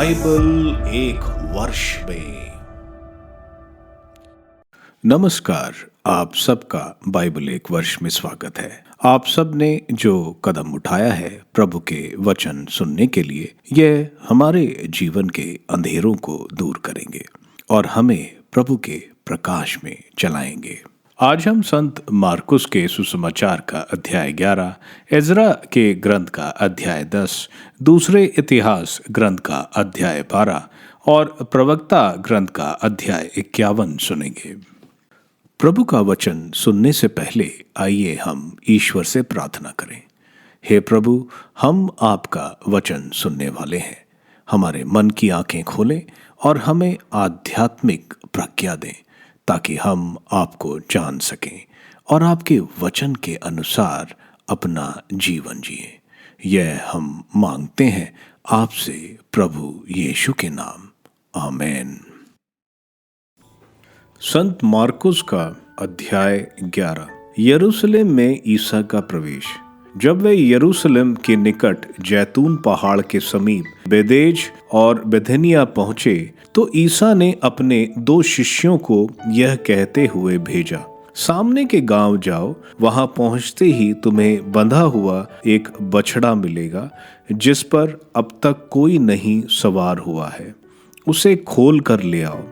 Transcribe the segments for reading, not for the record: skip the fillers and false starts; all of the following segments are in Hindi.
बाइबल एक वर्ष में। नमस्कार, आप सबका बाइबल एक वर्ष में स्वागत है। आप सब ने जो कदम उठाया है प्रभु के वचन सुनने के लिए, यह हमारे जीवन के अंधेरों को दूर करेंगे और हमें प्रभु के प्रकाश में चलाएंगे। आज हम संत मार्कुस के सुसमाचार का अध्याय 11, एजरा के ग्रंथ का अध्याय 10, दूसरे इतिहास ग्रंथ का अध्याय 12 और प्रवक्ता ग्रंथ का अध्याय 51 सुनेंगे। प्रभु का वचन सुनने से पहले आइए हम ईश्वर से प्रार्थना करें। हे प्रभु, हम आपका वचन सुनने वाले हैं। हमारे मन की आंखें खोलें और हमें आध्यात्मिक प्रज्ञा दें ताकि हम आपको जान सकें और आपके वचन के अनुसार अपना जीवन जिए। यह हम मांगते हैं आपसे प्रभु यीशु के नाम, आमीन। संत मार्कुस का अध्याय 11। यरूशलेम में ईसा का प्रवेश। जब वे यरूशलेम के निकट जैतून पहाड़ के समीप बेदेज और बेथनिया पहुंचे तो ईसा ने अपने 2 शिष्यों को यह कहते हुए भेजा, सामने के गांव जाओ। वहां पहुंचते ही तुम्हें बंधा हुआ एक बछड़ा मिलेगा जिस पर अब तक कोई नहीं सवार हुआ है। उसे खोल कर ले आओ।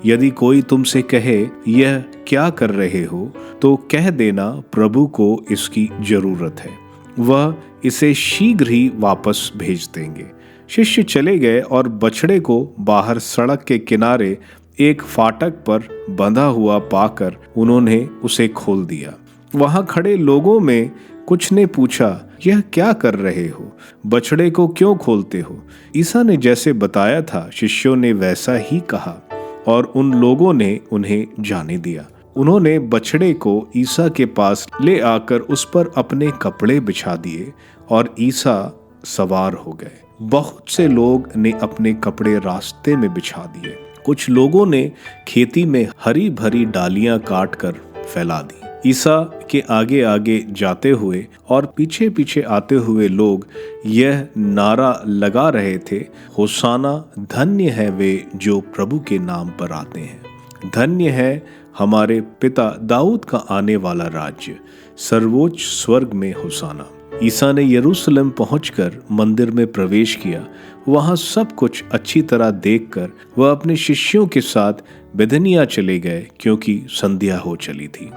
यदि कोई तुमसे कहे यह क्या कर रहे हो, तो कह देना प्रभु को इसकी जरूरत है, वह इसे शीघ्र ही वापस भेज देंगे। शिष्य चले गए और बछड़े को बाहर सड़क के किनारे एक फाटक पर बंधा हुआ पाकर उन्होंने उसे खोल दिया। वहां खड़े लोगों में कुछ ने पूछा, यह क्या कर रहे हो? बछड़े को क्यों खोलते हो? ईसा ने जैसे बताया था शिष्यों ने वैसा ही कहा और उन लोगों ने उन्हें जाने दिया। उन्होंने बछड़े को ईसा के पास ले आकर उस पर अपने कपड़े बिछा दिए और ईसा सवार हो गए। बहुत से लोग ने अपने कपड़े रास्ते में बिछा दिए। कुछ लोगों ने खेती में हरी भरी डालियां काट कर फैला दी। ईसा के आगे आगे जाते हुए और पीछे पीछे आते हुए लोग यह नारा लगा रहे थे, होसाना, धन्य है वे जो प्रभु के नाम पर आते हैं। धन्य है हमारे पिता दाऊद का आने वाला राज्य, सर्वोच्च स्वर्ग में होसाना। ईसा ने यरूशलेम पहुंचकर मंदिर में प्रवेश किया। वहां सब कुछ अच्छी तरह देखकर वह अपने शिष्यों के साथ बेथनिया चले गए, क्योंकि संध्या हो चली थी।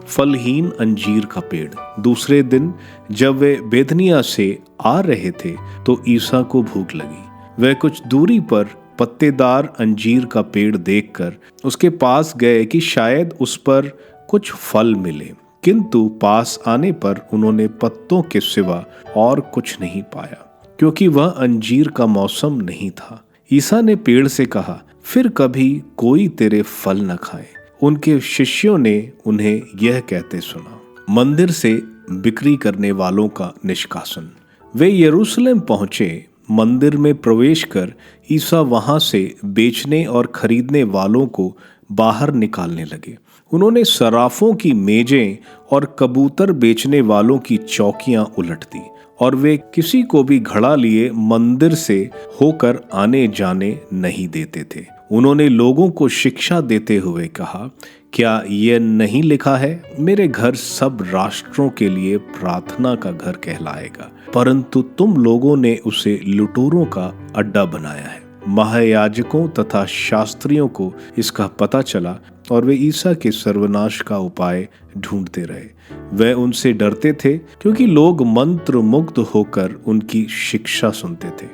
फलहीन अंजीर का पेड़। दूसरे दिन जब वे बेथनिया से आ रहे थे तो ईसा को भूख लगी। वह कुछ दूरी पर पत्तेदार अंजीर का पेड़ देखकर उसके पास गए कि शायद उस पर कुछ फल मिले, किंतु पास आने पर उन्होंने पत्तों के सिवा और कुछ नहीं पाया, क्योंकि वह अंजीर का मौसम नहीं था। ईसा ने पेड़ से कहा, फिर कभी कोई तेरे फल न खाए। उनके शिष्यों ने उन्हें यह कहते सुना। मंदिर से बिक्री करने वालों का निष्कासन। वे यरूशलेम पहुंचे। मंदिर में प्रवेश कर ईसा वहां से बेचने और खरीदने वालों को बाहर निकालने लगे। उन्होंने सराफों की मेजें और कबूतर बेचने वालों की चौकियां उलट दी और वे किसी को भी घड़ा लिए मंदिर से होकर आने जाने नहीं देते थे। उन्होंने लोगों को शिक्षा देते हुए कहा, क्या यह नहीं लिखा है, मेरे घर सब राष्ट्रों के लिए प्रार्थना का घर कहलाएगा, परंतु तुम लोगों ने उसे लुटेरों का अड्डा बनाया है। महायाजकों तथा शास्त्रियों को इसका पता चला और वे ईसा के सर्वनाश का उपाय ढूंढते रहे। वे उनसे डरते थे क्योंकि लोग मंत्र मुग्ध होकर उनकी शिक्षा सुनते थे।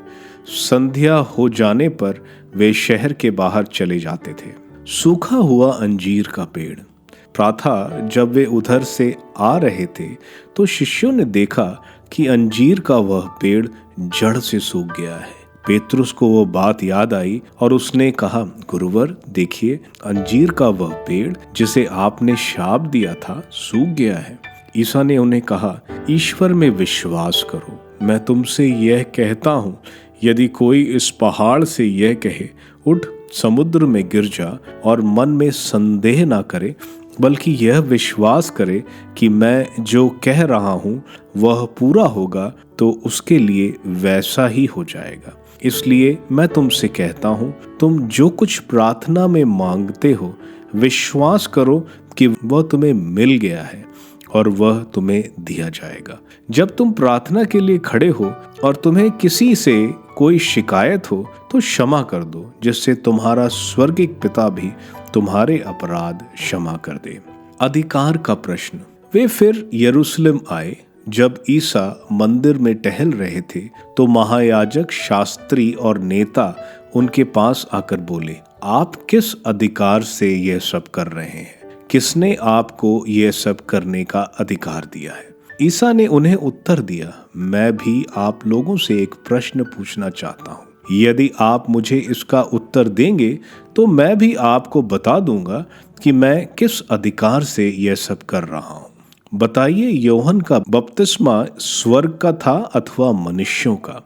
संध्या हो जाने पर वे शहर के बाहर चले जाते थे। सूखा हुआ अंजीर का पेड़। प्रातः जब वे उधर से आ रहे थे तो शिष्यों ने देखा कि अंजीर का वह पेड़ जड़ से सूख गया है। पेतरुस को वो बात याद आई और उसने कहा, गुरुवर, देखिए, अंजीर का वह पेड़ जिसे आपने शाप दिया था सूख गया है। ईसा ने उन्हें कहा, ईश्वर में विश्वास करो। मैं तुमसे यह कहता हूँ, यदि कोई इस पहाड़ से यह कहे, उठ समुद्र में गिर जा, और मन में संदेह ना करे, बल्कि यह विश्वास करे कि मैं जो कह रहा हूँ वह पूरा होगा, तो उसके लिए वैसा ही हो जाएगा। इसलिए मैं तुमसे कहता हूँ, तुम जो कुछ प्रार्थना में मांगते हो, विश्वास करो कि वह तुम्हें मिल गया है और वह तुम्हें दिया जाएगा। जब तुम प्रार्थना के लिए खड़े हो और तुम्हें किसी से कोई शिकायत हो तो क्षमा कर दो, जिससे तुम्हारा स्वर्गिक पिता भी तुम्हारे अपराध क्षमा कर दे। अधिकार का प्रश्न। वे फिर यरूशलेम आए। जब ईसा मंदिर में टहल रहे थे तो महायाजक, शास्त्री और नेता उनके पास आकर बोले, आप किस अधिकार से यह सब कर रहे हैं? किसने आपको यह सब करने का अधिकार दिया है? ईसा ने उन्हें उत्तर दिया, मैं भी आप लोगों से एक प्रश्न पूछना चाहता हूँ। यदि आप मुझे इसका उत्तर देंगे तो मैं भी आपको बता दूंगा कि मैं किस अधिकार से यह सब कर रहा हूँ। बताइए, यूहन्ना का बपतिस्मा स्वर्ग का था अथवा मनुष्यों का?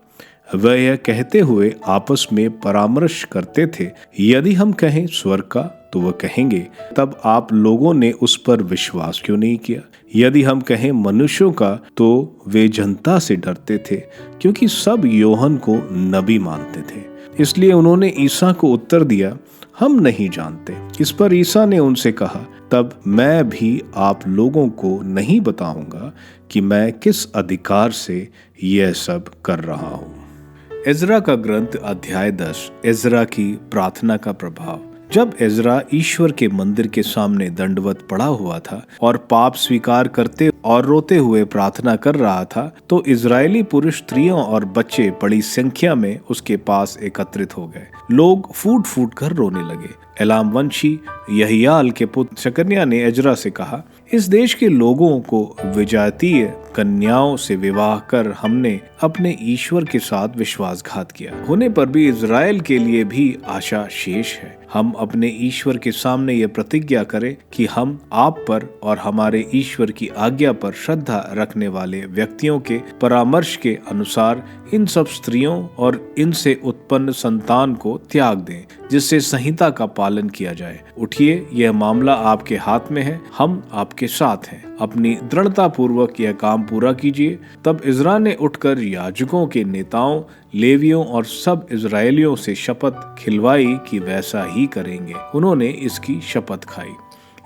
वह यह कहते हुए आपस में परामर्श करते थे। यदि हम कहें स्वर्ग का तो वह कहेंगे, तब आप लोगों ने उस पर विश्वास क्यों नहीं किया? यदि हम कहें मनुष्यों का तो वे जनता से डरते थे, क्योंकि सब यूहन्ना को नबी मानते थे। इसलिए उन्होंने ईसा को उत्तर दिया, हम नहीं जानते। इस पर ईसा ने उनसे कहा, तब मैं भी आप लोगों को नहीं बताऊंगा कि मैं किस अधिकार से यह सब कर रहा हूं। एजरा का ग्रंथ अध्याय 10। एजरा की प्रार्थना का प्रभाव। जब एजरा ईश्वर के मंदिर के सामने दंडवत पड़ा हुआ था और पाप स्वीकार करते और रोते हुए प्रार्थना कर रहा था, तो इजरायली पुरुष, स्त्रियों और बच्चे बड़ी संख्या में उसके पास एकत्रित हो गए। लोग फूट फूट कर रोने लगे। एलाम वंशी यहियाल के पुत्र शकन्या ने एजरा से कहा, इस देश के लोगों को विजातीय कन्याओं से विवाह कर हमने अपने ईश्वर के साथ विश्वासघात किया। होने पर भी इजराइल के लिए भी आशा शेष है। हम अपने ईश्वर के सामने ये प्रतिज्ञा करें कि हम आप पर और हमारे ईश्वर की आज्ञा पर श्रद्धा रखने वाले व्यक्तियों के परामर्श के अनुसार इन सब स्त्रियों और इनसे उत्पन्न संतान को त्याग दें, जिससे संहिता का पालन किया जाए। उठिए, यह मामला आपके हाथ में है, हम आपके साथ हैं। अपनी दृढ़ता पूर्वक यह काम पूरा कीजिए। तब इज़रा ने उठकर याजकों के नेताओं, लेवियों और सब इजरायलियों से शपथ खिलवाई कि वैसा ही करेंगे। उन्होंने इसकी शपथ खाई।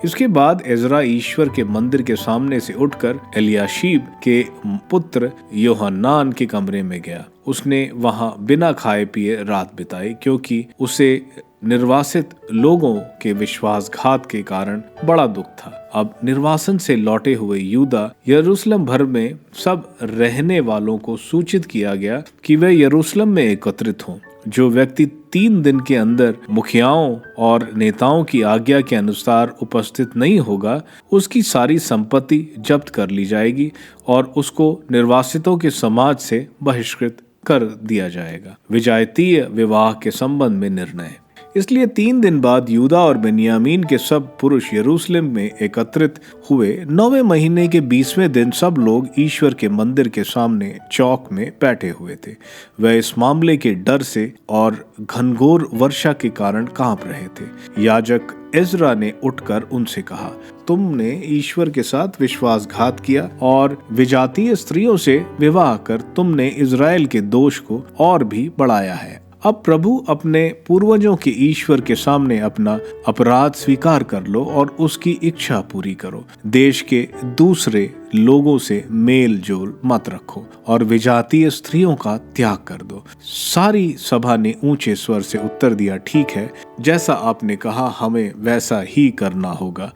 इसके बाद एजरा ईश्वर के मंदिर के सामने से उठकर एलियाशीब के पुत्र योहन्नान के कमरे में गया। उसने वहां बिना खाए पिए रात बिताई, क्योंकि उसे निर्वासित लोगों के विश्वासघात के कारण बड़ा दुख था। अब निर्वासन से लौटे हुए यूदा यरूशलेम भर में सब रहने वालों को सूचित किया गया कि वे यरूशलेम में एकत्रित हों। जो व्यक्ति 3 दिन के अंदर मुखियाओं और नेताओं की आज्ञा के अनुसार उपस्थित नहीं होगा, उसकी सारी संपत्ति जब्त कर ली जाएगी और उसको निर्वासितों के समाज से बहिष्कृत कर दिया जाएगा। विजातीय विवाह के संबंध में निर्णय। इसलिए 3 दिन बाद यूदा और बेन्यामीन के सब पुरुष यरूशलेम में एकत्रित हुए। 9वें महीने के 20वें दिन सब लोग ईश्वर के मंदिर के सामने चौक में बैठे हुए थे। वह इस मामले के डर से और घनघोर वर्षा के कारण कांप रहे थे। याजक एजरा ने उठकर उनसे कहा, तुमने ईश्वर के साथ विश्वासघात किया और विजातीय स्त्रियों से विवाह कर तुमने इजराइल के दोष को और भी बढ़ाया है। अब प्रभु अपने पूर्वजों के ईश्वर के सामने अपना अपराध स्वीकार कर लो और उसकी इच्छा पूरी करो। देश के दूसरे लोगों से मेल जोल मत रखो और विजातीय स्त्रियों का त्याग कर दो। सारी सभा ने ऊंचे स्वर से उत्तर दिया, ठीक है, जैसा आपने कहा हमें वैसा ही करना होगा।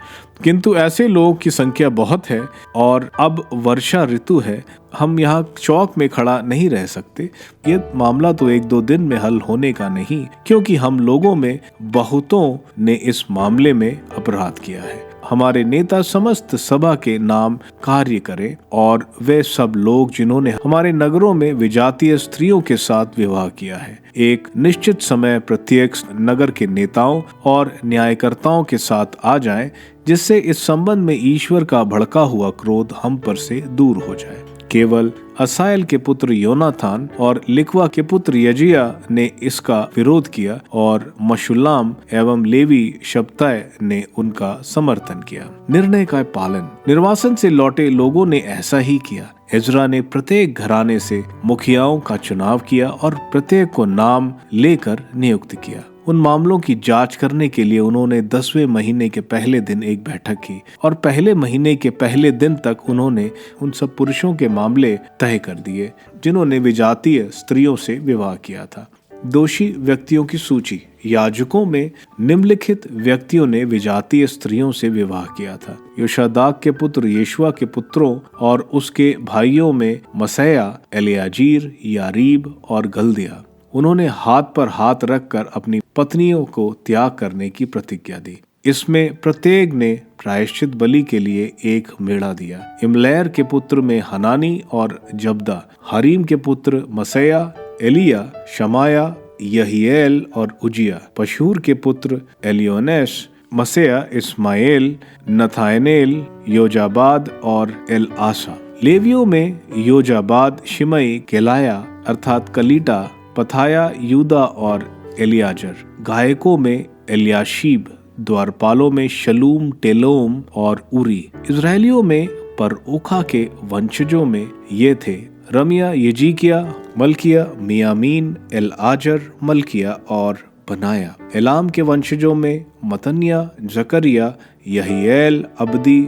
किंतु ऐसे लोगों की संख्या बहुत है और अब वर्षा ऋतु है, हम यहाँ चौक में खड़ा नहीं रह सकते। ये मामला तो 1-2 दिन में हल होने का नहीं, क्योंकि हम लोगों में बहुतों ने इस मामले में अपराध किया है। हमारे नेता समस्त सभा के नाम कार्य करें और वे सब लोग जिन्होंने हमारे नगरों में विजातीय स्त्रियों के साथ विवाह किया है, एक निश्चित समय प्रत्येक नगर के नेताओं और न्यायकर्ताओं के साथ आ जाएं, जिससे इस संबंध में ईश्वर का भड़का हुआ क्रोध हम पर से दूर हो जाए। केवल असायल के पुत्र योनाथान और लिक्वा के पुत्र यजिया ने इसका विरोध किया और मशुल्लाम एवं लेवी शब्ताय ने उनका समर्थन किया। निर्णय का पालन। निर्वासन से लौटे लोगों ने ऐसा ही किया। इज़रा ने प्रत्येक घराने से मुखियाओं का चुनाव किया और प्रत्येक को नाम लेकर नियुक्त किया। उन मामलों की जांच करने के लिए उन्होंने 10वें महीने के पहले दिन एक बैठक की और पहले महीने के पहले दिन तक उन्होंने उन सब पुरुषों के मामले तय कर दिए जिन्होंने विजातीय स्त्रियों से विवाह किया था। दोषी व्यक्तियों की सूची। याजकों में निम्नलिखित व्यक्तियों ने विजातीय स्त्रियों से विवाह किया था। योशादाक के पुत्र यीशुआ के पुत्रों और उसके भाइयों में मसैया, एलियाजीर, यारीब और गल्दिया। उन्होंने हाथ पर हाथ रखकर अपनी पत्नियों को त्याग करने की प्रतिज्ञा दी। इसमें प्रत्येक ने प्रायश्चित बलि के लिए एक मेढ़ा दिया। इमलैर के पुत्र में हनानी और जब्दा। हरीम के पुत्र मसैया, एलिया, शमाया, यहीएल और उजिया। पशूर के पुत्र एलियोनेस, मसैया, इस्माएल, नथानेल, योजाबाद और एल आसा। लेवियों में योजाबाद, शिमई, केलाया अर्थात कलीटा, पथाया, यूदा और एलियाजर। गायकों में एलियाशीब। द्वारपालों में शलूम, टेलोम और उरी। इजरायलियों में परओखा के वंशजों में ये थे: रमिया, यजीकिया, मलकिया, मियामीन, एलआजर, मलकिया और बनाया। एलाम के वंशजों में मतन्या, जकरिया, यहीएल, अब्दी,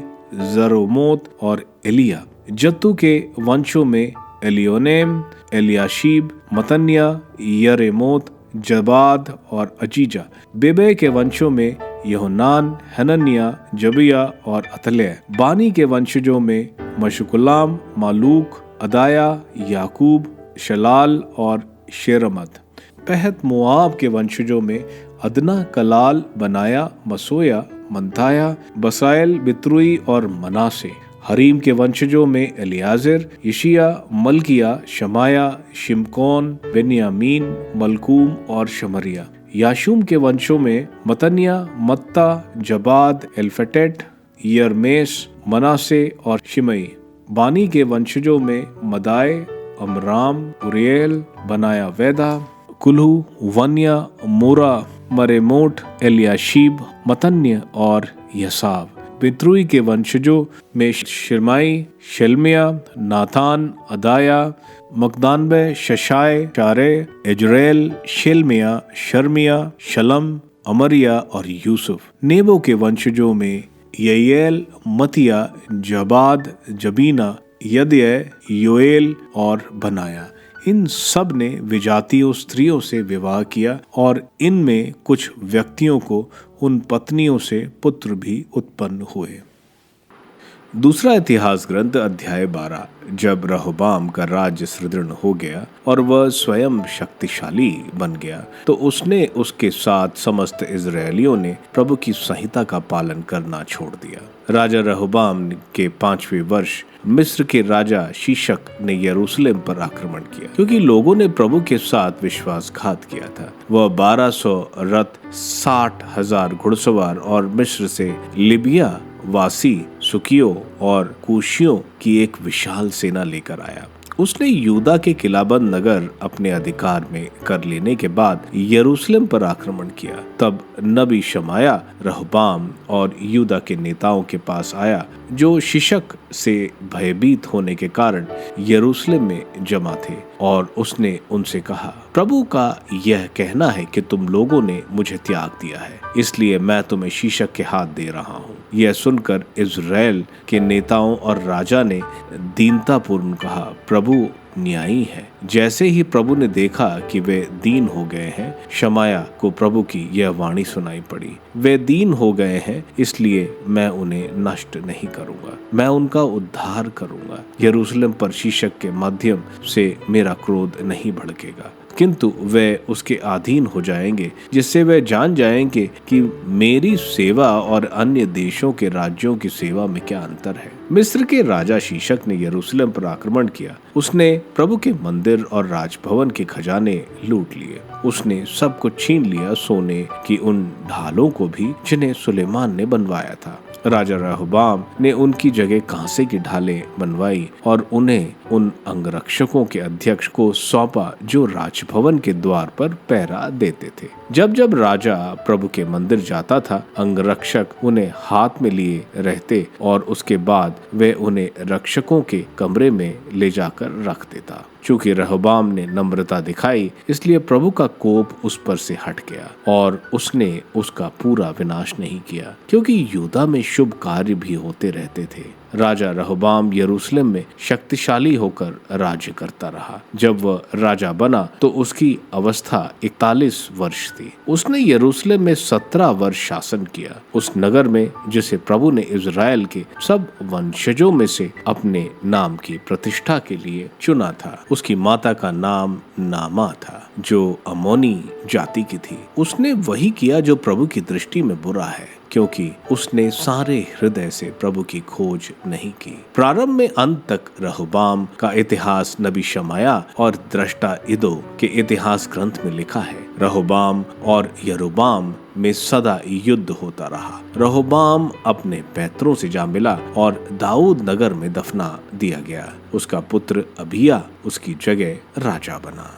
जरोमोत और एलिया। जत्तू के वंशों में एलियोनेम, एलियाशीब, मतन्या, यरेमोत, जबाद और अजीजा। बेबे के वंशों में यहोनान, हनन्या, जबिया और अतल्या। बानी के वंशजों में मशकुलाम, मालूक, अदाया, याकूब, शलाल और शेरमत। पहत मोआब के वंशजों में अदना, कलाल, बनाया, मसोया, मंताया, बसाइल, बित्रुई और मनासे। हरीम के वंशजों में एलियाजर, यशिया, मलकिया, शमाया, शिमकोन, बेन्यामीन, मलकूम और शमरिया। याशूम के वंशों में मतन्या, मत्ता, जबाद, एल्फटेट, यरमेस, मनासे और शिमई। बानी के वंशजों में मदाय, अमराम, उरियल, बनाया, वेदा, कुल्हू, वन्या, मोरा, मरेमोट, एलियाशीब, मतन्य और यसाव। बित्रुई के वंशजों में शिरमाई, शलमिया, नाथान, अदाया, मकदानबे, शशाय, शारे, एजरेल, शेलमिया, शर्मिया, शलम, अमरिया और यूसुफ। नेबो के वंशजों में ययेल, मतिया, जबाद, जबीना, यदय, योएल और बनाया। इन सब ने विजातीय स्त्रियों से विवाह किया और इनमें कुछ व्यक्तियों को उन पत्नियों से पुत्र भी उत्पन्न हुए। दूसरा इतिहास ग्रंथ अध्याय 12। जब रहबाम का राज्य सुदृढ़ हो गया और वह स्वयं शक्तिशाली बन गया, तो उसने उसके साथ समस्त इजरायलियों ने प्रभु की संहिता का पालन करना छोड़ दिया। राजा रहबाम के 5वें वर्ष मिस्र के राजा शीशक ने यरूशलेम पर आक्रमण किया, क्योंकि लोगों ने प्रभु के साथ विश्वासघात किया था। वह 1200 रथ, 60,000 घुड़सवार और मिस्र से लिबिया वासी, सुकियों और कूशियों की एक विशाल सेना लेकर आया। उसने यूदा के किलाबंद नगर अपने अधिकार में कर लेने के बाद यरूशलेम पर आक्रमण किया। तब नबी शमाया रहबाम और यूदा के नेताओं के पास आया, जो शिशक से भयभीत होने के कारण यरूशलेम में जमा थे, और उसने उनसे कहा, प्रभु का यह कहना है कि तुम लोगों ने मुझे त्याग दिया है, इसलिए मैं तुम्हें शीशक के हाथ दे रहा हूँ। यह सुनकर इज़राइल के नेताओं और राजा ने दीनतापूर्ण कहा, प्रभु न्यायी है। जैसे ही प्रभु ने देखा कि वे दीन हो गए हैं, शमाया को प्रभु की यह वाणी सुनाई पड़ी, वे दीन हो गए हैं, इसलिए मैं उन्हें नष्ट नहीं करूंगा, मैं उनका उद्धार करूंगा। यरूशलेम पर शीशक के माध्यम से मेरा क्रोध नहीं भड़केगा, किंतु वे उसके अधीन हो जाएंगे, जिससे वे जान जाएंगे कि मेरी सेवा और अन्य देशों के राज्यों की सेवा में क्या अंतर है। मिस्र के राजा शीशक ने यरूशलेम पर आक्रमण किया। उसने प्रभु के मंदिर और राजभवन के खजाने लूट लिए। उसने सब कुछ छीन लिया, सोने की उन ढालों को भी जिन्हें सुलेमान ने बनवाया था। राजा रहबाम ने उनकी जगह कांसे की ढालें बनवाई और उन्हें उन अंगरक्षकों के अध्यक्ष को सौंपा जो राजभवन के द्वार पर पहरा देते थे। जब जब राजा प्रभु के मंदिर जाता था, अंगरक्षक उन्हें हाथ में लिए रहते और उसके बाद वे उन्हें रक्षकों के कमरे में ले जाकर रख देता। चूंकि रहबाम ने नम्रता दिखाई, इसलिए प्रभु का कोप उस पर से हट गया और उसने उसका पूरा विनाश नहीं किया, क्योंकि यहूदा में शुभ कार्य भी होते रहते थे। राजा रहबाम यरूशलेम में शक्तिशाली होकर राज्य करता रहा। जब वह राजा बना तो उसकी अवस्था 41 वर्ष थी। उसने यरूशलेम में 17 वर्ष शासन किया। उस नगर में जिसे प्रभु ने इज़राइल के सब वंशजों में से अपने नाम की प्रतिष्ठा के लिए चुना था। उसकी माता का नाम नामा था, जो अमोनी जाति की थी। उसने वही किया जो प्रभु की दृष्टि में बुरा है, क्योंकि उसने सारे हृदय से प्रभु की खोज नहीं की। प्रारंभ में अंत तक रहबाम का इतिहास नबी शमाया और दृष्टा इदो के इतिहास ग्रंथ में लिखा है। रहबाम और यरोबाम में सदा युद्ध होता रहा। रहबाम अपने पैतरों से जा मिला और दाऊद नगर में दफना दिया गया। उसका पुत्र अबिया उसकी जगह राजा बना।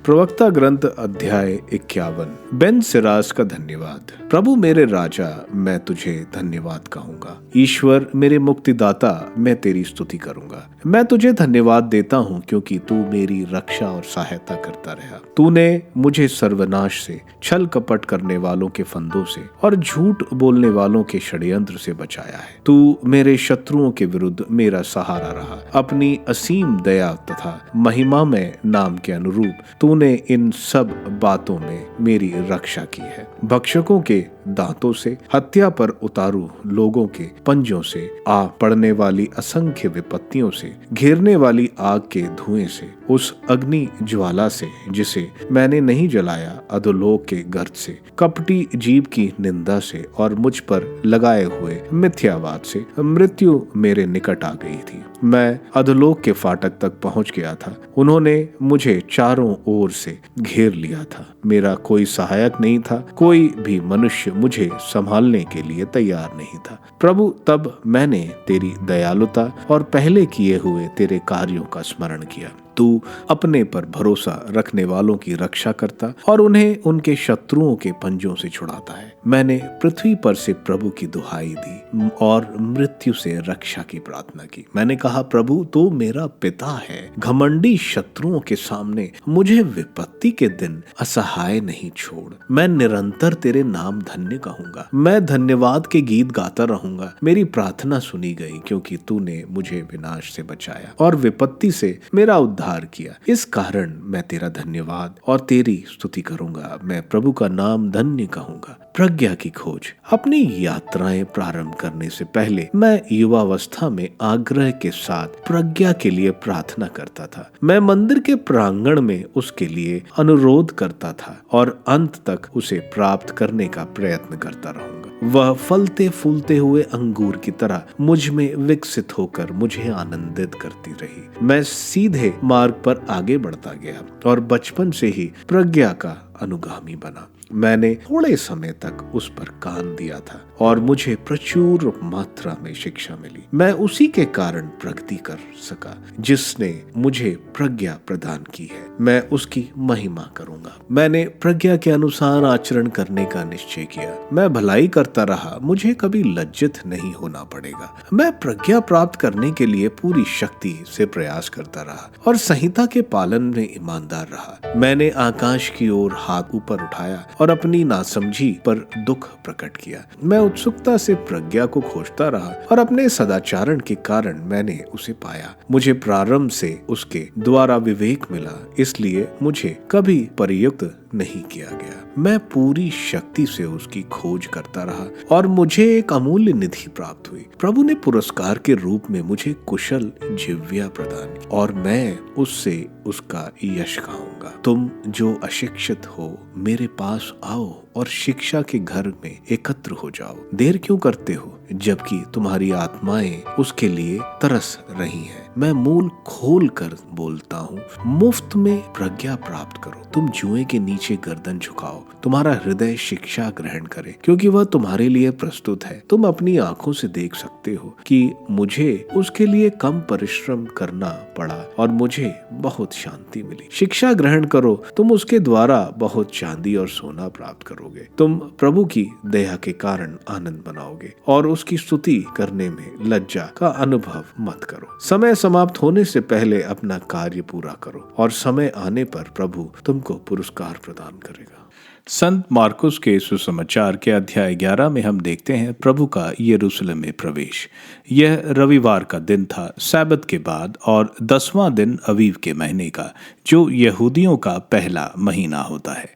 प्रवक्ता ग्रंथ अध्याय 51। बेन सिरास का धन्यवाद। प्रभु मेरे राजा, मैं तुझे धन्यवाद कहूंगा। ईश्वर मेरे मुक्तिदाता, मैं तेरी स्तुति करूंगा। मैं तुझे धन्यवाद देता हूँ, क्योंकि तू मेरी रक्षा और सहायता करता रहा। तूने मुझे सर्वनाश से, छल कपट करने वालों के फंदों से और झूठ बोलने वालों के षड्यंत्र से बचाया है। तू मेरे शत्रुओं के विरुद्ध मेरा सहारा रहा। अपनी असीम दया तथा महिमा में नाम के अनुरूप तूने इन सब बातों में मेरी रक्षा की है। भक्षकों के दांतों से, हत्या पर उतारू लोगों के पंजों से, आ पड़ने वाली असंख्य विपत्तियों से, घेरने वाली आग के धुएं से, उस अग्नि ज्वाला से जिसे मैंने नहीं जलाया, अधोलोक के गर्त से, कपटी जीव की निंदा से और मुझ पर लगाए हुए मिथ्यावाद से मृत्यु मेरे निकट आ गई थी। मैं अधोलोक के फाटक तक पहुंच गया था। उन्होंने मुझे चारों ओर से घेर लिया था। मेरा कोई सहायक नहीं था, कोई भी मनुष्य मुझे संभालने के लिए तैयार नहीं था। प्रभु, तब मैंने तेरी दयालुता और पहले किए हुए तेरे कार्यों का स्मरण किया। तू अपने पर भरोसा रखने वालों की रक्षा करता और उन्हें उनके शत्रुओं के पंजों से छुड़ाता है। मैंने पृथ्वी पर से प्रभु की दुहाई दी और मृत्यु से रक्षा की प्रार्थना की। मैंने कहा, प्रभु तो मेरा पिता है। घमंडी शत्रुओं के सामने मुझे विपत्ति के दिन असहाय नहीं छोड़। मैं निरंतर तेरे नाम धन्य कहूंगा। मैं धन्यवाद के गीत गाता रहूंगा। मेरी प्रार्थना सुनी गई, क्योंकि तूने मुझे विनाश से बचाया और विपत्ति से मेरा उद्धार किया। इस कारण मैं तेरा धन्यवाद और तेरी स्तुति करूंगा। मैं प्रभु का नाम धन्य कहूंगा। प्रज्ञा की खोज। अपनी यात्राएं प्रारंभ करने से पहले मैं युवावस्था में आग्रह के साथ प्रज्ञा के लिए प्रार्थना करता था। मैं मंदिर के प्रांगण में उसके लिए अनुरोध करता था और अंत तक उसे प्राप्त करने का प्रयत्न करता रहूंगा। वह फलते फूलते हुए अंगूर की तरह मुझ में विकसित होकर मुझे आनंदित करती रही। मैं सीधे मार्ग पर आगे बढ़ता गया और बचपन से ही प्रज्ञा का अनुगामी बना। मैंने थोड़े समय तक उस पर कान दिया था और मुझे प्रचुर मात्रा में शिक्षा मिली। मैं उसी के कारण प्रगति कर सका जिसने मुझे प्रज्ञा प्रदान की है। मैं उसकी महिमा करूंगा। मैंने प्रज्ञा के अनुसार आचरण करने का निश्चय किया। मैं भलाई करता रहा, मुझे कभी लज्जित नहीं होना पड़ेगा। मैं प्रज्ञा प्राप्त करने के लिए पूरी शक्ति से प्रयास करता रहा और संहिता के पालन में ईमानदार रहा। मैंने आकाश की ओर हाथ ऊपर उठाया और अपनी नासमझी पर दुख प्रकट किया। मैं उत्सुकता से प्रज्ञा को खोजता रहा और अपने सदाचारण के कारण मैंने उसे पाया। मुझे प्रारंभ से उसके द्वारा विवेक मिला, इसलिए मुझे कभी प्रयुक्त नहीं किया गया। मैं पूरी शक्ति से उसकी खोज करता रहा और मुझे एक अमूल्य निधि प्राप्त हुई। प्रभु ने पुरस्कार के रूप में मुझे कुशल जिह्वा प्रदान की और मैं उससे उसका यश गाऊंगा। तुम जो अशिक्षित हो मेरे पास आओ और शिक्षा के घर में एकत्र हो जाओ। देर क्यों करते हो जबकि तुम्हारी आत्माएं उसके लिए तरस रही हैं। मैं मूल खोल कर बोलता हूँ, मुफ्त में प्रज्ञा प्राप्त करो। तुम जुए के नीचे गर्दन झुकाओ, तुम्हारा हृदय शिक्षा ग्रहण करे, क्योंकि वह तुम्हारे लिए प्रस्तुत है। तुम अपनी आंखों से देख सकते हो कि मुझे उसके लिए कम परिश्रम करना पड़ा और मुझे बहुत शांति मिली। शिक्षा ग्रहण करो, तुम उसके द्वारा बहुत चांदी और सोना प्राप्त करोगे। तुम प्रभु की दया के कारण आनंद मनाओगे और उसकी स्तुति करने में लज्जा का अनुभव मत करो। समय समाप्त होने से पहले अपना कार्य पूरा करो और समय आने पर प्रभु तुमको पुरस्कार प्रदान करेगा। संत मार्कुस के सुसमाचार के अध्याय 11 में हम देखते हैं प्रभु का यरूशलेम में प्रवेश। यह रविवार का दिन था, सैबत के बाद, और 10वां दिन अवीव के महीने का, जो यहूदियों का पहला महीना होता है।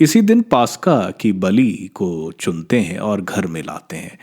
इसी दिन पास्का की बलि को चुनते हैं और घर में लाते हैं,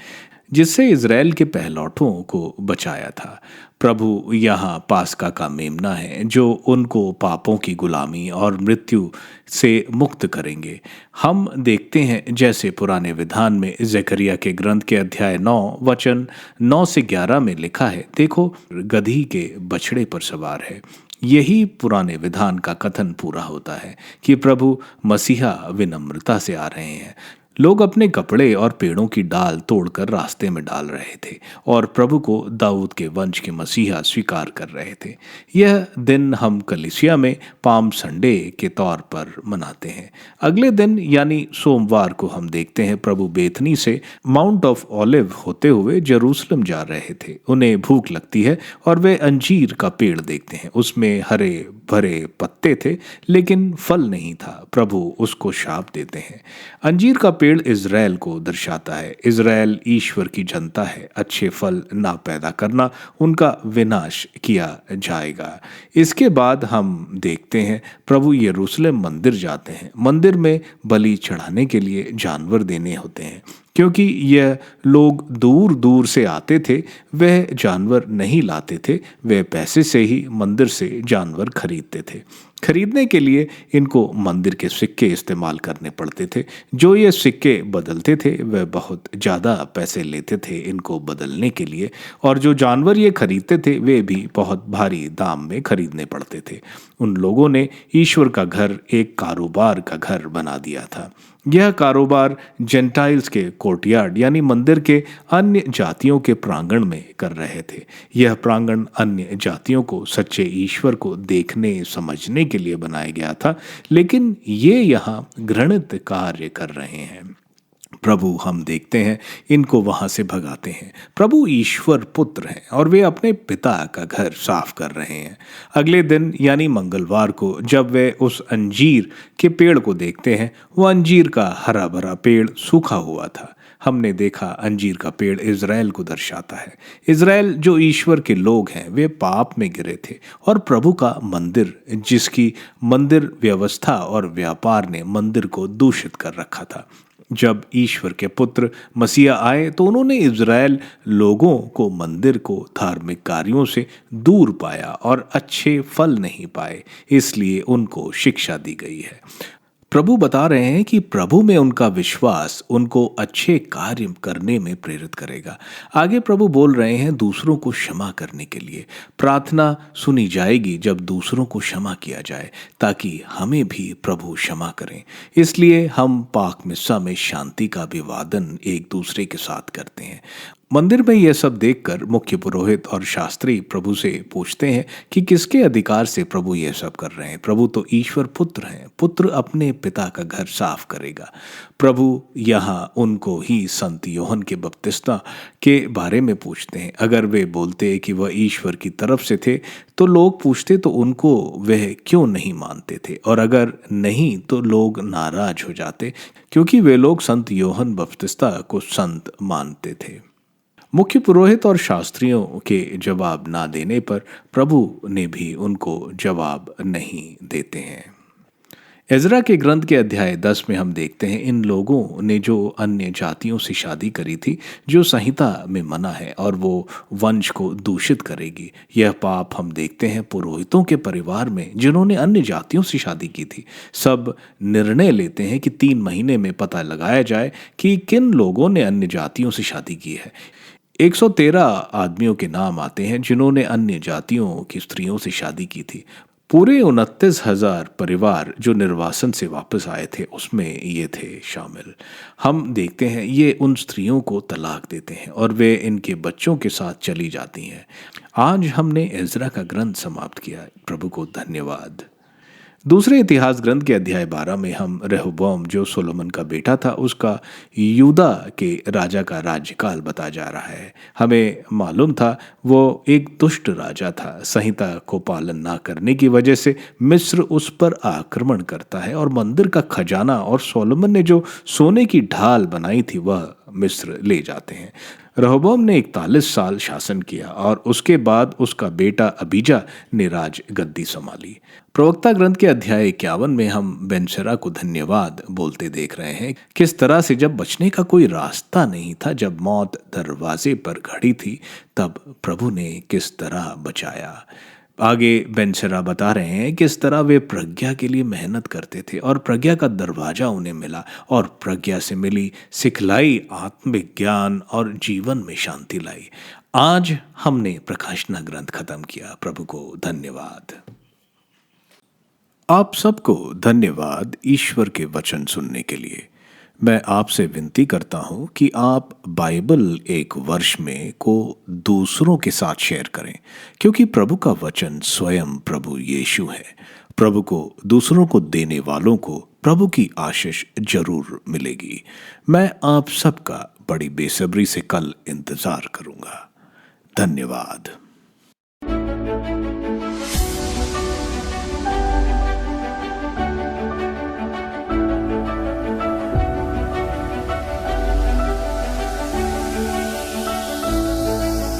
जिससे इज़राइल के पहलौठों को बचाया था। प्रभु यहाँ पास्का का मेमना है जो उनको पापों की गुलामी और मृत्यु से मुक्त करेंगे। हम देखते हैं जैसे पुराने विधान में जकरिया के ग्रंथ के अध्याय 9 वचन 9 से 11 में लिखा है, देखो गदही के बछड़े पर सवार है। यही पुराने विधान का कथन पूरा होता है कि प्रभु मसीहा विनम्रता से आ रहे हैं। लोग अपने कपड़े और पेड़ों की डाल तोड़कर रास्ते में डाल रहे थे और प्रभु को दाऊद के वंश के मसीहा स्वीकार कर रहे थे। यह दिन हम कलीसिया में पाम संडे के तौर पर मनाते हैं। अगले दिन यानी सोमवार को हम देखते हैं प्रभु बेथनी से माउंट ऑफ ऑलिव होते हुए जेरूसलम जा रहे थे। उन्हें भूख लगती है और वे अंजीर का पेड़ देखते हैं। उसमें हरे भरे पत्ते थे लेकिन फल नहीं था। प्रभु उसको शाप देते हैं। अंजीर का पेड़ इज़राइल को दर्शाता है। इज़राइल ईश्वर की जनता है। अच्छे फल ना पैदा करना, उनका विनाश किया जाएगा। इसके बाद हम देखते हैं प्रभु यरूशलेम मंदिर जाते हैं। मंदिर में बलि चढ़ाने के लिए जानवर देने होते हैं। क्योंकि यह लोग दूर दूर से आते थे, वह जानवर नहीं लाते थे, वे पैसे से ही मंदिर से जानवर खरीदते थे। खरीदने के लिए इनको मंदिर के सिक्के इस्तेमाल करने पड़ते थे। जो ये सिक्के बदलते थे वह बहुत ज़्यादा पैसे लेते थे इनको बदलने के लिए, और जो जानवर ये खरीदते थे वे भी बहुत भारी दाम में खरीदने पड़ते थे। उन लोगों ने ईश्वर का घर एक कारोबार का घर बना दिया था। यह कारोबार जेंटाइल्स के कोर्टयार्ड यानी मंदिर के अन्य जातियों के प्रांगण में कर रहे थे। यह प्रांगण अन्य जातियों को सच्चे ईश्वर को देखने समझने के लिए बनाया गया था, लेकिन ये यहाँ घृणित कार्य कर रहे हैं। प्रभु हम देखते हैं इनको वहां से भगाते हैं। प्रभु ईश्वर पुत्र हैं और वे अपने पिता का घर साफ कर रहे हैं। अगले दिन यानी मंगलवार को जब वे उस अंजीर के पेड़ को देखते हैं, वह अंजीर का हरा भरा पेड़ सूखा हुआ था। हमने देखा अंजीर का पेड़ इज़राइल को दर्शाता है। इज़राइल जो ईश्वर के लोग हैं वे पाप में गिरे थे और प्रभु का मंदिर, जिसकी मंदिर व्यवस्था और व्यापार ने मंदिर को दूषित कर रखा था। जब ईश्वर के पुत्र मसीहा आए तो उन्होंने इज़राइल लोगों को मंदिर को धार्मिक कार्यों से दूर पाया और अच्छे फल नहीं पाए, इसलिए उनको शिक्षा दी गई है। प्रभु बता रहे हैं कि प्रभु में उनका विश्वास उनको अच्छे कार्य करने में प्रेरित करेगा। आगे प्रभु बोल रहे हैं दूसरों को क्षमा करने के लिए। प्रार्थना सुनी जाएगी जब दूसरों को क्षमा किया जाए, ताकि हमें भी प्रभु क्षमा करें। इसलिए हम पाक मिस्सा में शांति का अभिवादन एक दूसरे के साथ करते हैं। मंदिर में यह सब देखकर मुख्य पुरोहित और शास्त्री प्रभु से पूछते हैं कि किसके अधिकार से प्रभु यह सब कर रहे हैं। प्रभु तो ईश्वर पुत्र हैं, पुत्र अपने पिता का घर साफ करेगा। प्रभु यहाँ उनको ही संत योहन के बपतिस्मा के बारे में पूछते हैं। अगर वे बोलते कि वह ईश्वर की तरफ से थे तो लोग पूछते तो उनको वह क्यों नहीं मानते थे, और अगर नहीं तो लोग नाराज हो जाते, क्योंकि वे लोग संत योहन बपतिस्मा को संत मानते थे। मुख्य पुरोहित और शास्त्रियों के जवाब ना देने पर प्रभु ने भी उनको जवाब नहीं देते हैं। एजरा के ग्रंथ के अध्याय 10 में हम देखते हैं इन लोगों ने जो अन्य जातियों से शादी करी थी, जो संहिता में मना है, और वो वंश को दूषित करेगी। यह पाप हम देखते हैं पुरोहितों के परिवार में जिन्होंने अन्य जातियों से शादी की थी। सब निर्णय लेते हैं कि 3 महीने में पता लगाया जाए कि किन लोगों ने अन्य जातियों से शादी की है। 113 आदमियों के नाम आते हैं जिन्होंने अन्य जातियों की स्त्रियों से शादी की थी। पूरे 29,000 परिवार जो निर्वासन से वापस आए थे उसमें ये थे शामिल। हम देखते हैं ये उन स्त्रियों को तलाक देते हैं और वे इनके बच्चों के साथ चली जाती हैं। आज हमने एजरा का ग्रंथ समाप्त किया। प्रभु को धन्यवाद। दूसरे इतिहास ग्रंथ के अध्याय 12 में हम रेहोबोम जो सोलोमन का बेटा था उसका यूदा के राजा का राज्यकाल बता जा रहा है। हमें मालूम था वो एक दुष्ट राजा था। संहिता को पालन ना करने की वजह से मिस्र उस पर आक्रमण करता है और मंदिर का खजाना और सोलोमन ने जो सोने की ढाल बनाई थी वह मिस्र ले जाते हैं। रेहोबोम ने 41 साल शासन किया और उसके बाद उसका बेटा अबीजा ने राज गद्दी संभाली। प्रवक्ता ग्रंथ के अध्याय 51 में हम बेनशरा को धन्यवाद बोलते देख रहे हैं। किस तरह से जब बचने का कोई रास्ता नहीं था, जब मौत दरवाजे पर खड़ी थी, तब प्रभु ने किस तरह बचाया। आगे बेनशरा बता रहे हैं किस तरह वे प्रज्ञा के लिए मेहनत करते थे और प्रज्ञा का दरवाजा उन्हें मिला और प्रज्ञा से मिली सिखलाई आत्मिक ज्ञान और जीवन में शांति लाई। आज हमने प्रकाशना ग्रंथ खत्म किया। प्रभु को धन्यवाद। आप सबको धन्यवाद ईश्वर के वचन सुनने के लिए। मैं आपसे विनती करता हूं कि आप बाइबल एक वर्ष में को दूसरों के साथ शेयर करें, क्योंकि प्रभु का वचन स्वयं प्रभु यीशु है। प्रभु को दूसरों को देने वालों को प्रभु की आशीष जरूर मिलेगी। मैं आप सबका बड़ी बेसब्री से कल इंतजार करूंगा। धन्यवाद।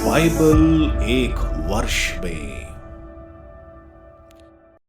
बाइबल एक वर्ष में